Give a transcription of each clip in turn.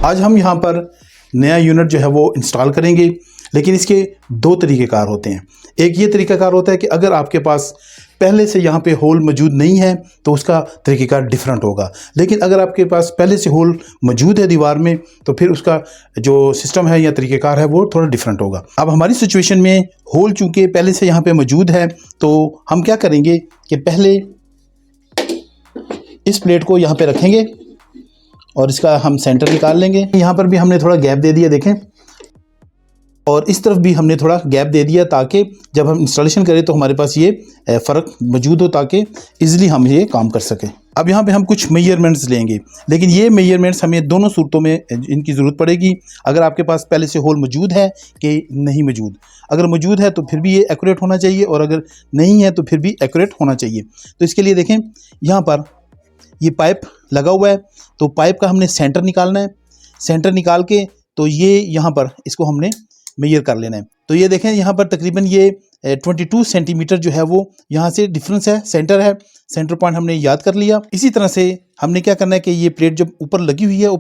आज हम यहाँ पर नया यूनिट जो है वो इंस्टॉल करेंगे, लेकिन इसके दो तरीक़ेकार होते हैं। एक ये तरीक़ाकार होता है कि अगर आपके पास पहले से यहाँ पे होल मौजूद नहीं है तो उसका तरीक़ेकार डिफरेंट होगा, लेकिन अगर आपके पास पहले से होल मौजूद है दीवार में तो फिर उसका जो सिस्टम है या तरीक़ेकार है वो थोड़ा डिफरेंट होगा। अब हमारी सिचुएशन में होल चूँकि पहले से यहाँ पे मौजूद है तो हम क्या करेंगे कि पहले इस प्लेट को यहाँ पे रखेंगे और इसका हम सेंटर निकाल लेंगे। यहाँ पर भी हमने थोड़ा गैप दे दिया देखें, और इस तरफ भी हमने थोड़ा गैप दे दिया ताकि जब हम इंस्टॉलेशन करें तो हमारे पास ये फ़र्क मौजूद हो ताकि इजीली हम ये काम कर सकें। अब यहाँ पे हम कुछ मेजरमेंट्स लेंगे, लेकिन ये मेजरमेंट्स हमें दोनों सूरतों में इनकी ज़रूरत पड़ेगी। अगर आपके पास पहले से होल मौजूद है कि नहीं मौजूद, अगर मौजूद है तो फिर भी ये एक्यूरेट होना चाहिए, और अगर नहीं है तो फिर भी एक्यूरेट होना चाहिए। तो इसके लिए देखें यहाँ पर ये पाइप लगा हुआ है, तो पाइप का हमने सेंटर निकालना है। सेंटर निकाल के तो ये यहाँ पर इसको हमने मेजर कर लेना है। तो ये देखें यहाँ पर तकरीबन ये 22 सेंटीमीटर जो है वो यहाँ से डिफरेंस है, सेंटर है। सेंटर पॉइंट हमने याद कर लिया। इसी तरह से हमने क्या करना है कि ये प्लेट जब ऊपर लगी हुई है वो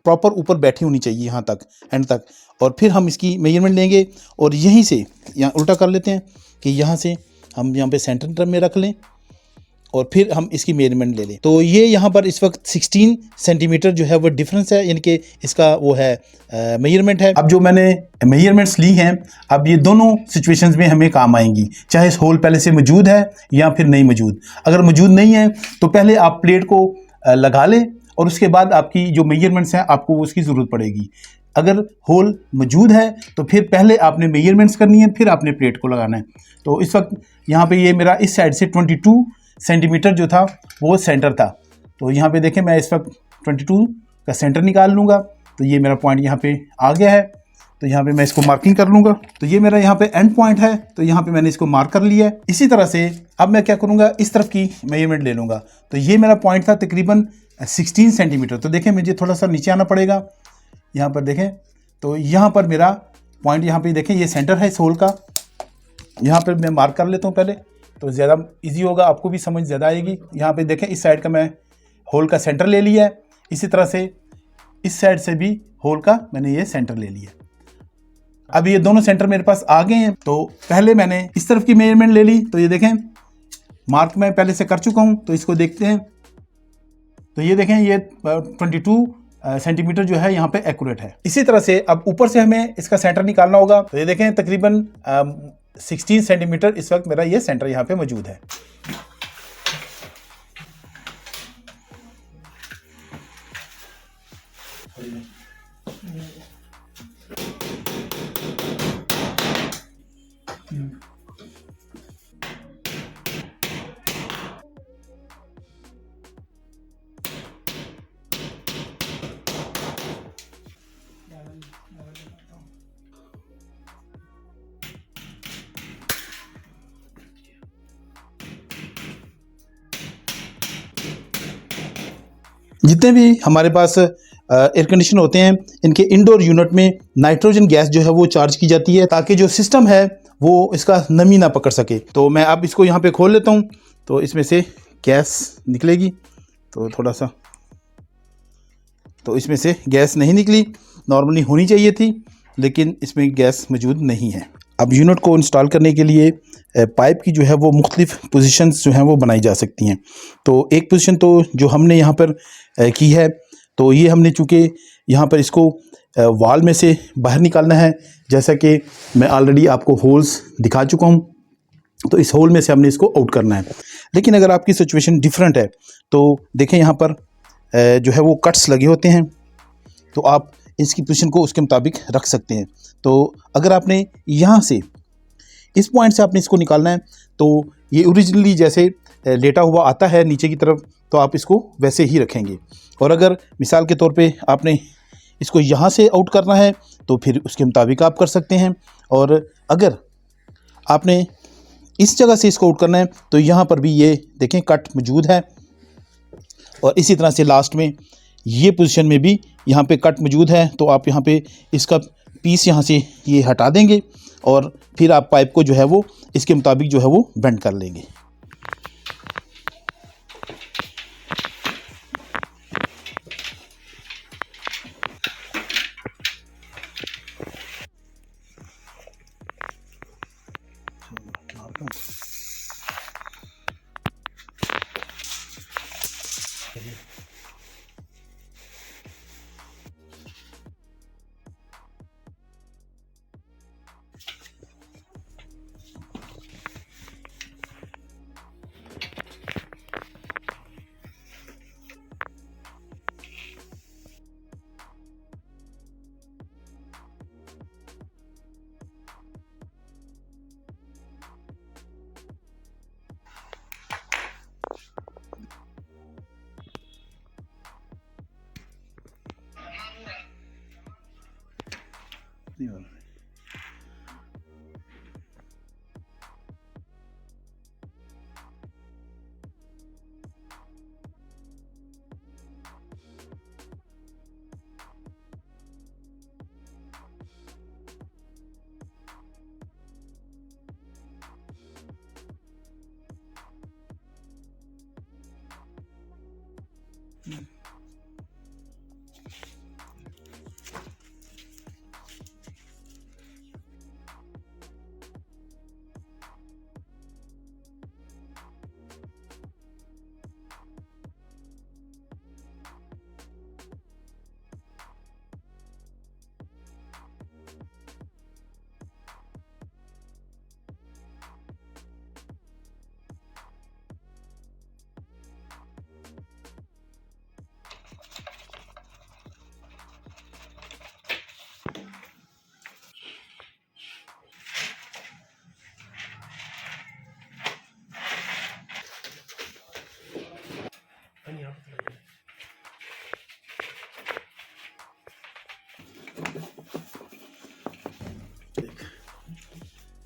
प्रॉपर ऊपर बैठी होनी चाहिए यहाँ तक, एंड तक, और फिर हम इसकी मेजरमेंट लेंगे और यहीं से यहाँ उल्टा कर लेते हैं कि यहाँ से हम यहाँ पे सेंटर में रख लें और फिर हम इसकी मेजरमेंट ले लें। तो ये यहाँ पर इस वक्त 16 सेंटीमीटर जो है वो डिफरेंस है, यानी कि इसका वो है मेजरमेंट है। अब जो मैंने मेजरमेंट्स ली हैं, अब ये दोनों सिचुएशंस में हमें काम आएंगी, चाहे होल पहले से मौजूद है या फिर नहीं मौजूद। अगर मौजूद नहीं है तो पहले आप प्लेट को लगा लें और उसके बाद आपकी जो मेजरमेंट्स हैं आपको उसकी ज़रूरत पड़ेगी। अगर होल मौजूद है तो फिर पहले आपने मेजरमेंट्स करनी है, फिर आपने प्लेट को लगाना है। तो इस वक्त यहाँ पे ये मेरा इस साइड से 22 सेंटीमीटर जो था वो सेंटर था। तो यहाँ पे देखें मैं इस वक्त 22 का सेंटर निकाल लूँगा, तो ये मेरा पॉइंट यहाँ पे आ गया है। तो यहाँ पे मैं इसको मार्किंग कर लूँगा, तो ये मेरा यहाँ पे एंड पॉइंट है, तो यहाँ पे मैंने इसको मार्क कर लिया है। इसी तरह से अब मैं क्या करूँगा, इस तरफ की मेजरमेंट ले लूँगा। तो ये मेरा पॉइंट था तकरीबन 16 सेंटीमीटर। तो देखें मुझे थोड़ा सा नीचे आना पड़ेगा, यहाँ पर देखें तो यहाँ पर मेरा पॉइंट, यहाँ पर देखें ये सेंटर है इस होल का। यहाँ पर मैं मार्क कर लेता हूँ पहले, तो ज़्यादा इजी होगा, आपको भी समझ ज़्यादा आएगी। यहाँ पे देखें इस साइड का मैं होल का सेंटर ले लिया है, इसी तरह से इस साइड से भी होल का मैंने ये सेंटर ले लिया। अब ये दोनों सेंटर मेरे पास आ गए हैं। तो पहले मैंने इस तरफ की मेजरमेंट ले ली, तो ये देखें मार्क मैं पहले से कर चुका हूँ। तो इसको देखते हैं, तो ये देखें ये 22 सेंटीमीटर जो है यहाँ पे एक्यूरेट है। इसी तरह से अब ऊपर से हमें इसका सेंटर निकालना होगा। तो ये देखें तकरीबन 16 सेंटीमीटर इस वक्त मेरा ये सेंटर यहाँ पे मौजूद है। जितने भी हमारे पास एयर कंडीशन होते हैं, इनके इंडोर यूनिट में नाइट्रोजन गैस जो है वो चार्ज की जाती है ताकि जो सिस्टम है वो इसका नमी ना पकड़ सके। तो मैं अब इसको यहाँ पे खोल लेता हूँ, तो इसमें से गैस निकलेगी। तो थोड़ा सा, तो इसमें से गैस नहीं निकली, नॉर्मली होनी चाहिए थी, लेकिन इसमें गैस मौजूद नहीं है। अब यूनिट को इंस्टॉल करने के लिए पाइप की जो है वो मुख्तलिफ पोजीशंस जो हैं वो बनाई जा सकती हैं। तो एक पोजीशन तो जो हमने यहाँ पर की है, तो ये हमने चूँकि यहाँ पर इसको वॉल में से बाहर निकालना है, जैसा कि मैं ऑलरेडी आपको होल्स दिखा चुका हूँ। तो इस होल में से हमने इसको आउट करना है। लेकिन अगर आपकी सिचुएशन डिफरेंट है तो देखें यहाँ पर जो है वो कट्स लगे होते हैं, तो आप इसकी पोजीशन को उसके मुताबिक रख सकते हैं। तो अगर आपने यहाँ से इस पॉइंट से आपने इसको निकालना है, तो ये ओरिजिनली जैसे लेटा हुआ आता है नीचे की तरफ, तो आप इसको वैसे ही रखेंगे। और अगर मिसाल के तौर पे आपने इसको यहाँ से आउट करना है तो फिर उसके मुताबिक आप कर सकते हैं। और अगर आपने इस जगह से इसको आउट करना है तो यहाँ पर भी ये देखें कट मौजूद है, और इसी तरह से लास्ट में ये पोजीशन में भी यहाँ पे कट मौजूद है। तो आप यहाँ पे इसका पीस यहाँ से ये हटा देंगे और फिर आप पाइप को जो है वो इसके मुताबिक जो है वो बेंड कर लेंगे। नहीं हो रहा।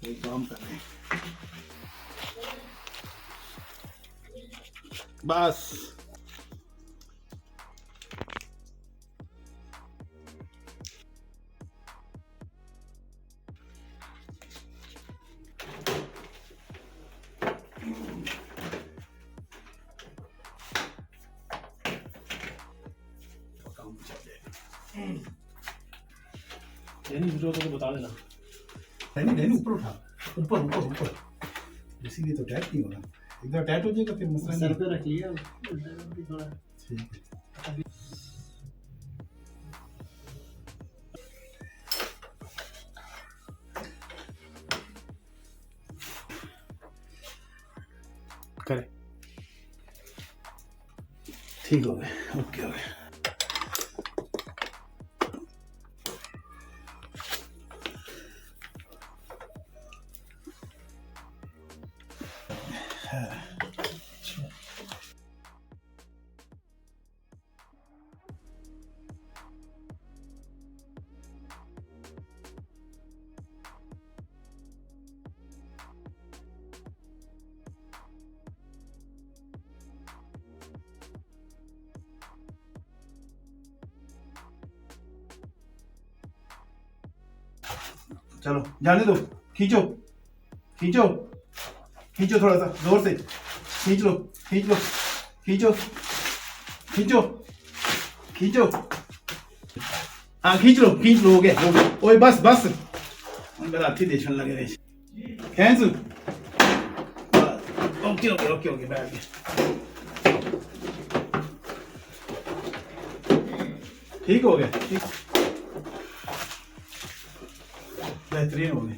ये काम कर रहे हैं बस। काम चल जाएगा। जो तो बता देना। नहीं ऊपर उठा, ऊपर ऊपर ऊपर, इसीलिए तो टैट नहीं हो रहा। एकदम टैट हो जाएगा फिर मसला सर नहीं। पे रखिए थोड़ा। ठीक है। करें, ठीक हो गए, ओके हो गए। चलो जाने दो, खींचो खींचो खींचो, थोड़ा सा जोर से खींच लो, खींच लो, खींचो खींचो खींचो, हाँ खींच लो, हो गया हो गया। ओए बस बस, मेरा हाथी देशन लगे रहे। खींच, ओके ओके ओके ओके, बैठ गया, ठीक हो गया, ठीक, बेहतरीन हो गए।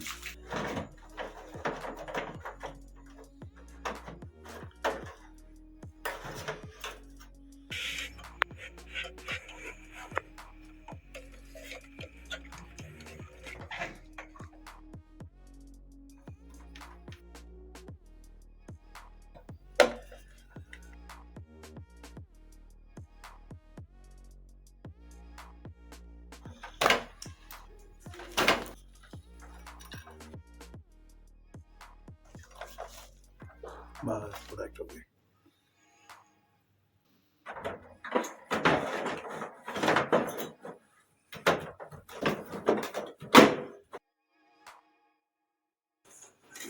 बस प्रोडक्ट हो गई।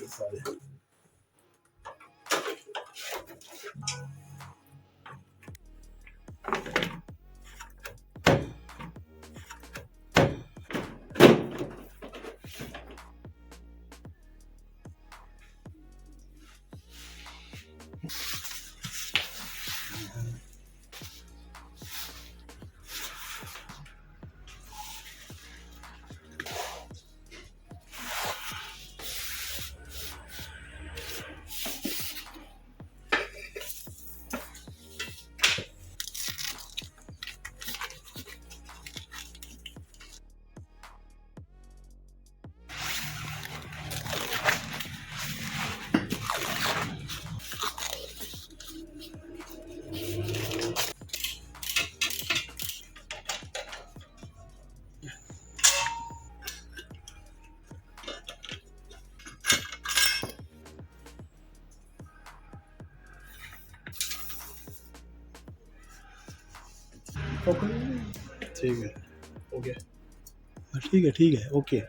सारे ठीक है, हो गया। ठीक है, ओके।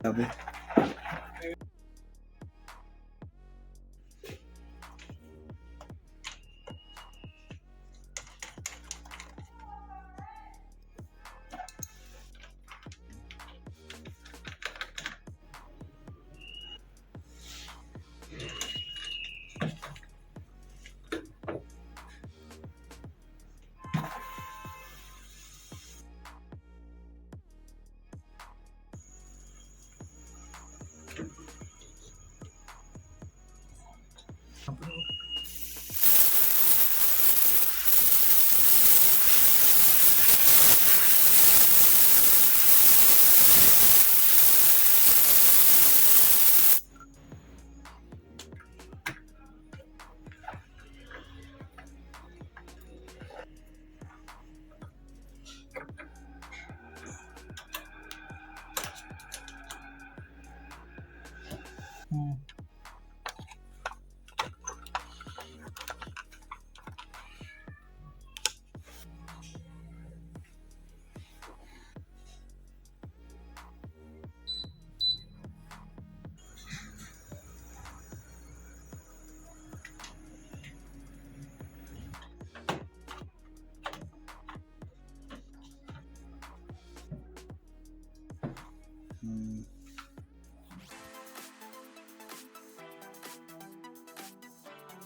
अभी